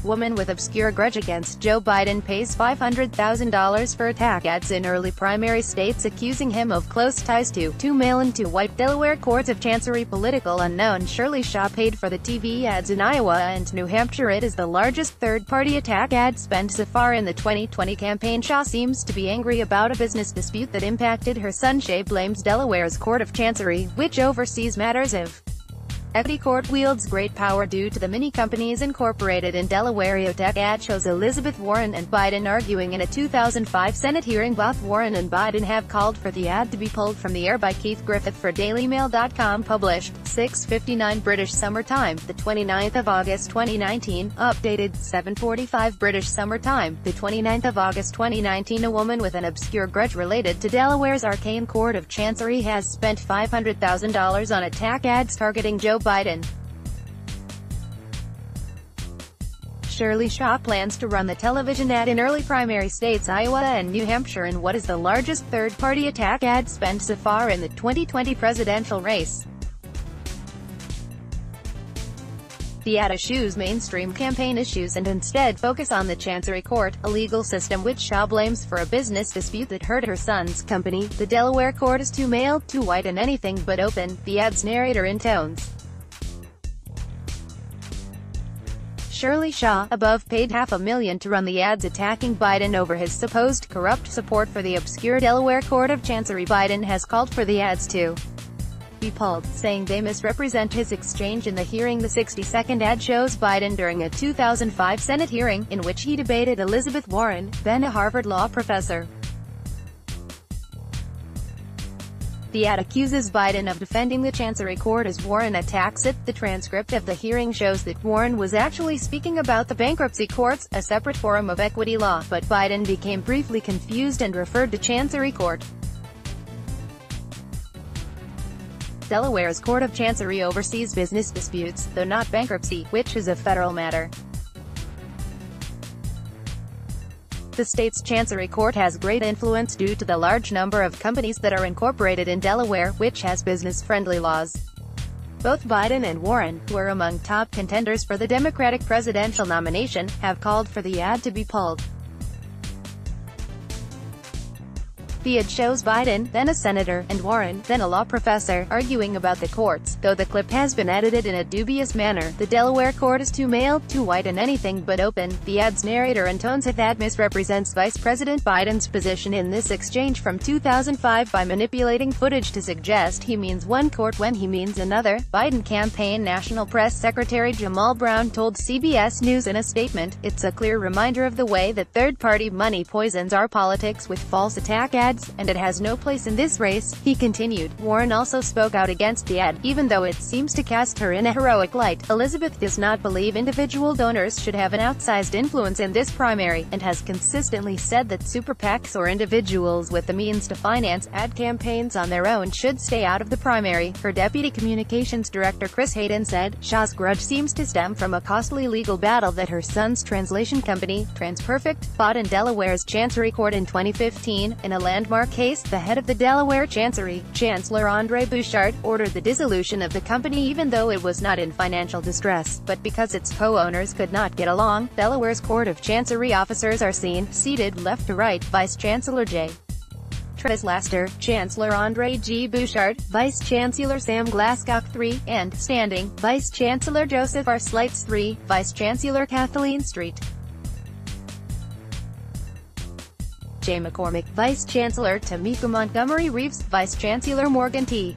Woman with obscure grudge against Joe Biden pays $500,000 for attack ads in early primary states accusing him of close ties to two male and two white. Delaware courts of chancery. Political unknown Shirley Shaw paid for the TV ads in Iowa and New Hampshire. It is the largest third-party attack ad spend so far in the 2020 campaign. Shaw seems to be angry about a business dispute that impacted her son. Shaw blames Delaware's Court of Chancery, which oversees matters of equity. Court wields great power due to the many companies incorporated in Delaware. Attack ad shows Elizabeth Warren and Biden arguing in a 2005 Senate hearing. Both Warren and Biden have called for the ad to be pulled from the air. By Keith Griffith for DailyMail.com. Published 6:59 British Summer Time, the 29th of August 2019. Updated 7:45 British Summer Time, the 29th of August 2019. A woman with an obscure grudge related to Delaware's arcane Court of Chancery has spent $500,000 on attack ads targeting Joe Biden. Shirley Shaw plans to run the television ad in early primary states Iowa and New Hampshire in what is the largest third-party attack ad spend so far in the 2020 presidential race. The ad eschews mainstream campaign issues and instead focus on the Chancery Court, a legal system which Shaw blames for a business dispute that hurt her son's company. The Delaware court is too male, too white and anything but open, the ad's narrator intones. Shirley Shaw, above, paid $500,000 to run the ads attacking Biden over his supposed corrupt support for the obscure Delaware Court of Chancery. Biden has called for the ads to be pulled, saying they misrepresent his exchange in the hearing. The 60-second ad shows Biden during a 2005 Senate hearing, in which he debated Elizabeth Warren, then a Harvard law professor. The ad accuses Biden of defending the Chancery Court as Warren attacks it. The transcript of the hearing shows that Warren was actually speaking about the bankruptcy courts, a separate forum of equity law, but Biden became briefly confused and referred to Chancery Court. Delaware's Court of Chancery oversees business disputes, though not bankruptcy, which is a federal matter. The state's Chancery Court has great influence due to the large number of companies that are incorporated in Delaware, which has business-friendly laws. Both Biden and Warren, who are among top contenders for the Democratic presidential nomination, have called for the ad to be pulled. The ad shows Biden, then a senator, and Warren, then a law professor, arguing about the courts, though the clip has been edited in a dubious manner. The Delaware court is too male, too white and anything but open, the ad's narrator intones. If that misrepresents Vice President Biden's position in this exchange from 2005 by manipulating footage to suggest he means one court when he means another, Biden campaign National Press Secretary Jamal Brown told CBS News in a statement, "It's a clear reminder of the way that third-party money poisons our politics with false attack ads, and it has no place in this race," he continued. Warren also spoke out against the ad, even though it seems to cast her in a heroic light. Elizabeth does not believe individual donors should have an outsized influence in this primary, and has consistently said that super PACs or individuals with the means to finance ad campaigns on their own should stay out of the primary. Her deputy communications director Chris Hayden said, "Shaw's grudge seems to stem from a costly legal battle that her son's translation company, TransPerfect, fought in Delaware's Chancery Court in 2015. In a landmark case, the head of the Delaware Chancery, Chancellor Andre Bouchard, ordered the dissolution of the company even though it was not in financial distress, but because its co-owners could not get along." Delaware's Court of Chancery officers are seen, seated left to right, Vice Chancellor J. Travis Laster, Chancellor Andre G. Bouchard, Vice Chancellor Sam Glasscock III, and, standing, Vice Chancellor Joseph R. Slights III, Vice Chancellor Kathleen Street. J. McCormick, Vice Chancellor Tamika Montgomery Reeves, Vice Chancellor Morgan T.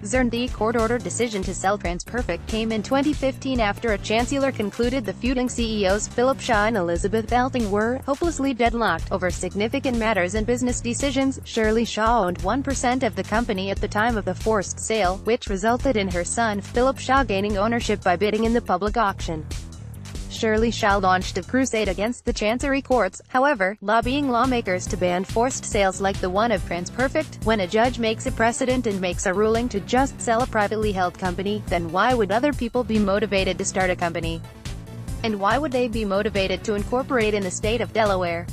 Zern. The court-ordered decision to sell TransPerfect came in 2015 after a chancellor concluded the feuding CEOs Philip Shaw and Elizabeth Belting were hopelessly deadlocked over significant matters and business decisions. Shirley Shaw owned 1% of the company at the time of the forced sale, which resulted in her son Philip Shaw gaining ownership by bidding in the public auction. Shirley Shaw launched a crusade against the Chancery courts, however, lobbying lawmakers to ban forced sales like the one of TransPerfect. When a judge makes a precedent and makes a ruling to just sell a privately held company, then why would other people be motivated to start a company? And why would they be motivated to incorporate in the state of Delaware?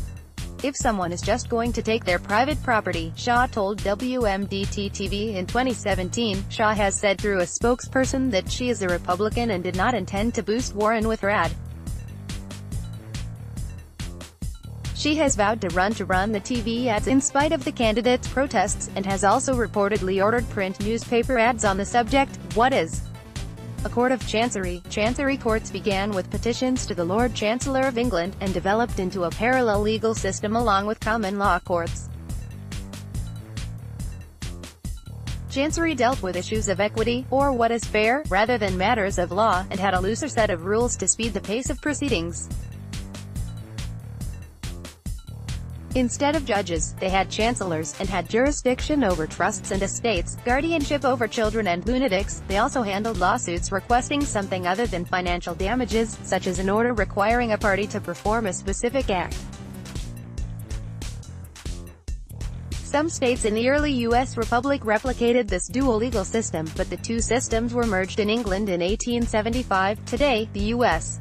if someone is just going to take their private property, Shaw told WMDT-TV in 2017. Shaw has said through a spokesperson that she is a Republican and did not intend to boost Warren with her ad. She has vowed to run the TV ads in spite of the candidate's protests, and has also reportedly ordered print newspaper ads on the subject. What is a Court of Chancery? Chancery courts began with petitions to the Lord Chancellor of England, and developed into a parallel legal system along with common law courts. Chancery dealt with issues of equity, or what is fair, rather than matters of law, and had a looser set of rules to speed the pace of proceedings. Instead of judges, they had chancellors, and had jurisdiction over trusts and estates, guardianship over children and lunatics. They also handled lawsuits requesting something other than financial damages, such as an order requiring a party to perform a specific act. Some states in the early U.S. Republic replicated this dual legal system, but the two systems were merged in England in 1875. Today, the U.S.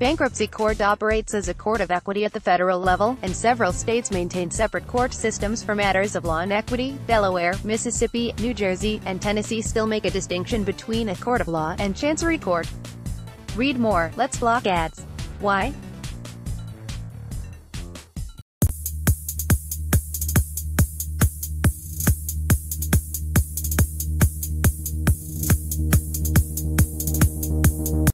Bankruptcy Court operates as a court of equity at the federal level, and several states maintain separate court systems for matters of law and equity. Delaware, Mississippi, New Jersey, and Tennessee still make a distinction between a court of law and chancery court. Read more. Let's block ads. Why?